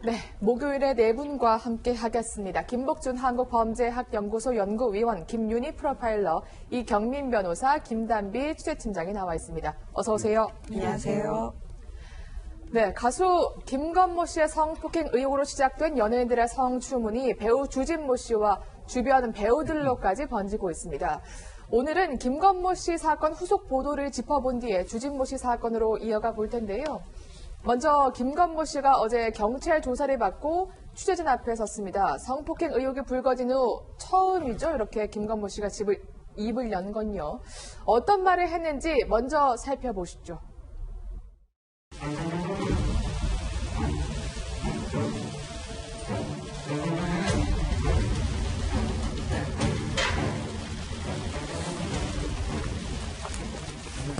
네, 목요일에 네 분과 함께 하겠습니다. 김복준 한국범죄학연구소 연구위원, 김윤희 프로파일러, 이경민 변호사, 김단비 취재팀장이 나와 있습니다. 어서 오세요. 안녕하세요. 네, 가수 김건모 씨의 성폭행 의혹으로 시작된 연예인들의 성추문이 배우 주진모 씨와 주변 배우들로까지 번지고 있습니다. 오늘은 김건모 씨 사건 후속 보도를 짚어본 뒤에 주진모 씨 사건으로 이어가 볼 텐데요. 먼저 김건모 씨가 어제 경찰 조사를 받고 취재진 앞에 섰습니다. 성폭행 의혹이 불거진 후 처음이죠. 이렇게 김건모 씨가 입을 연 건요. 어떤 말을 했는지 먼저 살펴보시죠.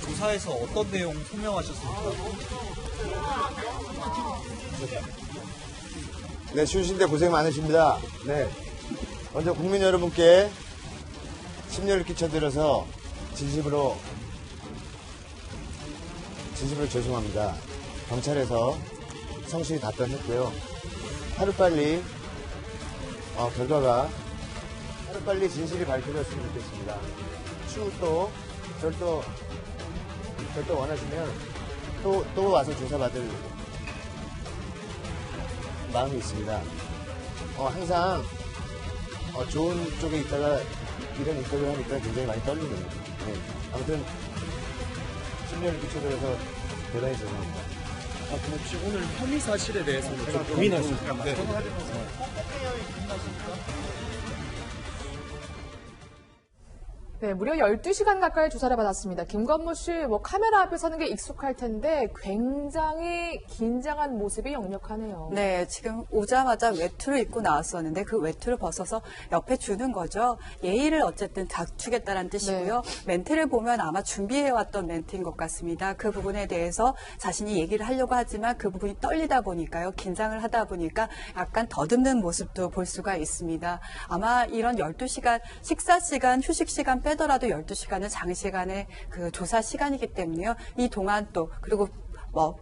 조사에서 어떤 내용 소명하셨습니까? 네, 쉬우신데 고생 많으십니다. 네. 먼저 국민 여러분께 심려를 끼쳐드려서 진심으로 죄송합니다. 경찰에서 성실히 답변했고요. 하루빨리 결과가 하루빨리 진실이 밝혀졌으면 좋겠습니다. 추후 또 절도 원하시면 또 와서 조사받을 마음이 있습니다. 항상 좋은 쪽에 있다가 이런 인터뷰를 하니까 굉장히 많이 떨리네요. 네. 아무튼 심려를 끼쳐드려서 대단히 죄송합니다. 그럼 혹시 오늘 혐의 사실에 대해서는 좀 고민하실까요? 네. 네, 무려 12시간 가까이 조사를 받았습니다. 김건모 씨, 카메라 앞에 서는 게 익숙할 텐데 굉장히 긴장한 모습이 역력하네요. 네, 지금 오자마자 외투를 입고 나왔었는데 그 외투를 벗어서 옆에 주는 거죠. 예의를 어쨌든 갖추겠다는 뜻이고요. 네. 멘트를 보면 아마 준비해왔던 멘트인 것 같습니다. 그 부분에 대해서 자신이 얘기를 하려고 하지만 그 부분이 떨리다 보니까요. 긴장을 하다 보니까 약간 더듬는 모습도 볼 수가 있습니다. 아마 이런 12시간, 식사 시간, 휴식 시간 빼더라도 12시간은 장시간의 그 조사 시간이기 때문에요. 이 동안 또 그리고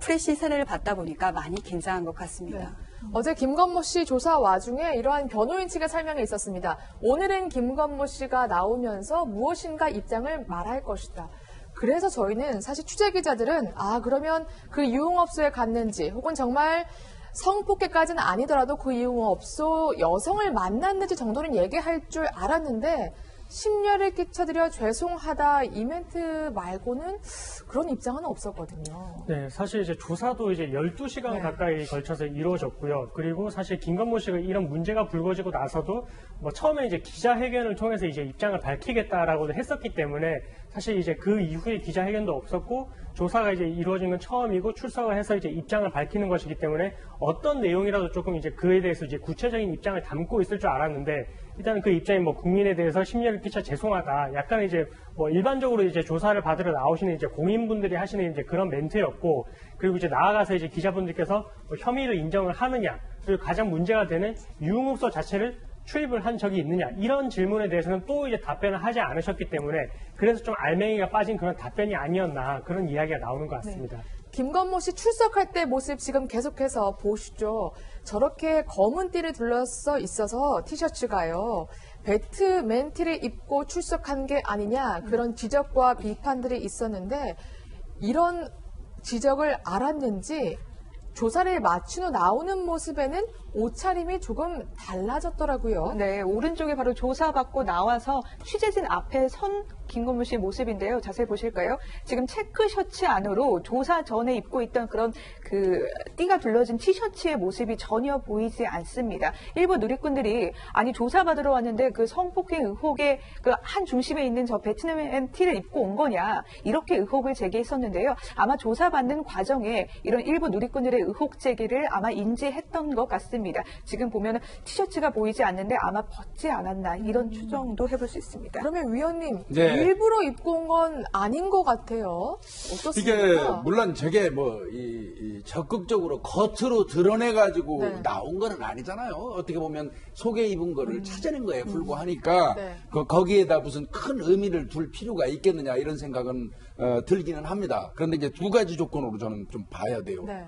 프레시 세례를 받다 보니까 많이 긴장한 것 같습니다. 네. 어제 김건모 씨 조사 와중에 이러한 변호인 측의 설명이 있었습니다. 오늘은 김건모 씨가 나오면서 무엇인가 입장을 말할 것이다. 그래서 저희는 사실 취재기자들은 그러면 그 유흥업소에 갔는지 혹은 정말 성폭행까지는 아니더라도 그 유흥업소 여성을 만났는지 정도는 얘기할 줄 알았는데 심려를 끼쳐드려 죄송하다 이 멘트 말고는 그런 입장은 없었거든요. 네, 사실 이제 조사도 이제 12시간 가까이 걸쳐서 이루어졌고요. 그리고 사실 김건모 씨가 이런 문제가 불거지고 나서도 처음에 이제 기자회견을 통해서 이제 입장을 밝히겠다라고 했었기 때문에 사실 이제 그 이후에 기자회견도 없었고 조사가 이제 이루어진 건 처음이고 출석을 해서 이제 입장을 밝히는 것이기 때문에 어떤 내용이라도 조금 이제 그에 대해서 이제 구체적인 입장을 담고 있을 줄 알았는데 일단 그 입장이 국민에 대해서 심려를 끼쳐 죄송하다. 약간 이제 일반적으로 이제 조사를 받으러 나오시는 이제 공인분들이 하시는 이제 그런 멘트였고 그리고 이제 나아가서 이제 기자분들께서 혐의를 인정을 하느냐 그리고 가장 문제가 되는 유흥업소 자체를 출입을 한 적이 있느냐 이런 질문에 대해서는 또 이제 답변을 하지 않으셨기 때문에 그래서 좀 알맹이가 빠진 그런 답변이 아니었나 그런 이야기가 나오는 것 같습니다. 네. 김건모 씨 출석할 때 모습 지금 계속해서 보시죠. 저렇게 검은 띠를 둘러서 있어서 티셔츠가요. 배트맨티를 입고 출석한 게 아니냐 그런 지적과 비판들이 있었는데 이런 지적을 알았는지 조사를 마친 후 나오는 모습에는 옷차림이 조금 달라졌더라고요. 네, 오른쪽에 바로 조사받고 나와서 취재진 앞에 선 김건모 씨의 모습인데요. 자세히 보실까요? 지금 체크 셔츠 안으로 조사 전에 입고 있던 그런 그 띠가 둘러진 티셔츠의 모습이 전혀 보이지 않습니다. 일부 누리꾼들이 아니 조사받으러 왔는데 그 성폭행 의혹의 그 한 중심에 있는 저 배트맨 티를 입고 온 거냐 이렇게 의혹을 제기했었는데요. 아마 조사받는 과정에 이런 일부 누리꾼들의 의혹 제기를 아마 인지했던 것 같습니다. 지금 보면 티셔츠가 보이지 않는데 아마 벗지 않았나 이런 추정도 해볼 수 있습니다. 그러면 위원님 네. 일부러 입고 온 건 아닌 것 같아요. 어떻습니까? 이게 물론 저게 적극적으로 겉으로 드러내가지고 네. 나온 건 아니잖아요. 어떻게 보면 속에 입은 거를 찾아낸 거에 불과하니까 네. 거기에다 무슨 큰 의미를 둘 필요가 있겠느냐 이런 생각은 들기는 합니다. 그런데 이제 두 가지 조건으로 저는 좀 봐야 돼요. 네.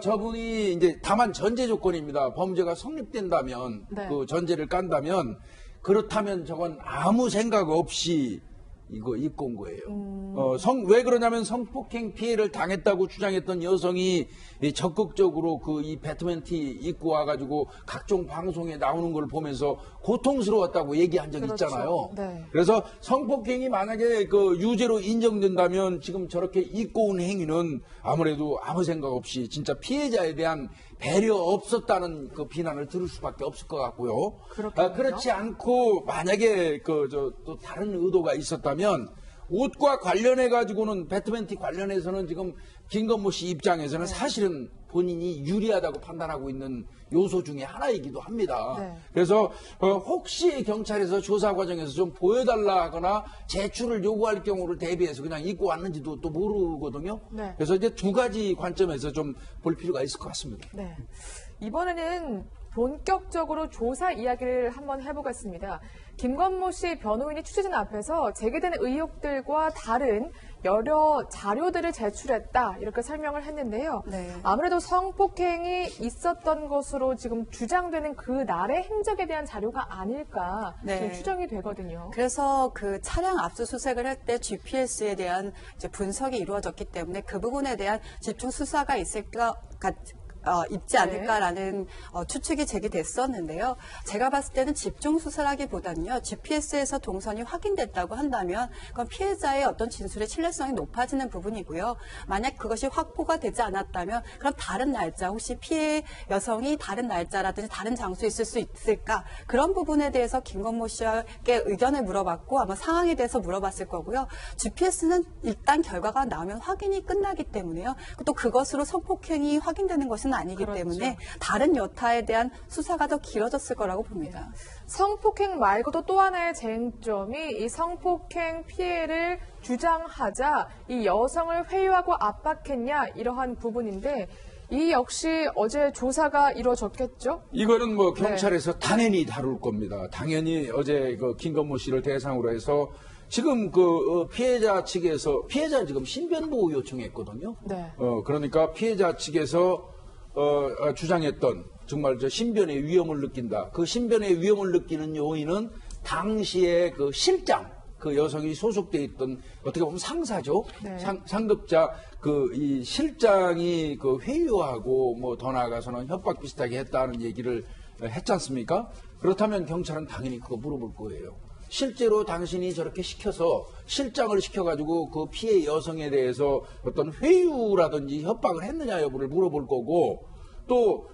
저분이 이제 다만 전제 조건입니다. 범죄가 성립된다면 네. 그 전제를 깐다면 그렇다면 저건 아무 생각 없이 이거 입고 온 거예요. 왜 그러냐면 성폭행 피해를 당했다고 주장했던 여성이 이 적극적으로 그 이 배트맨티 입고 와가지고 각종 방송에 나오는 걸 보면서 고통스러웠다고 얘기한 적 그렇죠. 있잖아요. 네. 그래서 성폭행이 만약에 그 유죄로 인정된다면 지금 저렇게 입고 온 행위는 아무래도 아무 생각 없이 진짜 피해자에 대한 배려 없었다는 그 비난을 들을 수밖에 없을 것 같고요. 그렇겠네요. 그렇지 않고 만약에 또 다른 의도가 있었다면 옷과 관련해 가지고는 배트맨티 관련해서는 지금 김건모 씨 입장에서는 사실은 본인이 유리하다고 판단하고 있는 요소 중에 하나이기도 합니다. 네. 그래서 혹시 경찰에서 조사 과정에서 좀 보여달라 하거나 제출을 요구할 경우를 대비해서 그냥 입고 왔는지도 또 모르거든요. 네. 그래서 이제 두 가지 관점에서 좀 볼 필요가 있을 것 같습니다. 네. 이번에는 본격적으로 조사 이야기를 한번 해보겠습니다. 김건모 씨 변호인이 취재진 앞에서 제기된 의혹들과 다른 여러 자료들을 제출했다 이렇게 설명을 했는데요. 네. 아무래도 성폭행이 있었던 것으로 지금 주장되는 그 날의 행적에 대한 자료가 아닐까 네. 지금 추정이 되거든요. 그래서 그 차량 압수수색을 할 때 GPS에 대한 이제 분석이 이루어졌기 때문에 그 부분에 대한 집중 수사가 있지 않을까라는 추측이 제기됐었는데요. 제가 봤을 때는 집중 수사라기보다는요. GPS에서 동선이 확인됐다고 한다면 그건 피해자의 어떤 진술의 신뢰성이 높아지는 부분이고요. 만약 그것이 확보가 되지 않았다면 그럼 다른 날짜, 혹시 피해 여성이 다른 날짜라든지 다른 장소에 있을 수 있을까? 그런 부분에 대해서 김건모 씨에게 의견을 물어봤고 아마 상황에 대해서 물어봤을 거고요. GPS는 일단 결과가 나오면 확인이 끝나기 때문에요. 또 그것으로 성폭행이 확인되는 것은 아니기 그렇죠. 때문에 다른 여타에 대한 수사가 더 길어졌을 거라고 봅니다. 성폭행 말고도 또 하나의 쟁점이 이 성폭행 피해를 주장하자 이 여성을 회유하고 압박했냐 이러한 부분인데 이 역시 어제 조사가 이루어졌겠죠? 이거는 뭐 경찰에서 당연히 다룰 겁니다. 당연히 어제 그 김건모 씨를 대상으로 해서 지금 그 피해자 측에서 피해자는 지금 신변보호 요청했거든요. 네. 그러니까 피해자 측에서 주장했던 정말 저 신변의 위험을 느낀다. 그 신변의 위험을 느끼는 요인은 당시에 그 실장, 그 여성이 소속돼 있던 어떻게 보면 상사죠. 네. 상급자 그 이 실장이 그 회유하고 뭐 더 나아가서는 협박 비슷하게 했다는 얘기를 했지 않습니까? 그렇다면 경찰은 당연히 그거 물어볼 거예요. 실제로 당신이 저렇게 시켜서 실장을 시켜가지고 그 피해 여성에 대해서 어떤 회유라든지 협박을 했느냐 여부를 물어볼 거고 또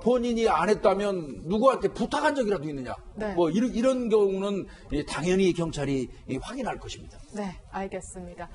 본인이 안 했다면 누구한테 부탁한 적이라도 있느냐 네. 뭐 이런 경우는 당연히 경찰이 확인할 것입니다. 네, 알겠습니다.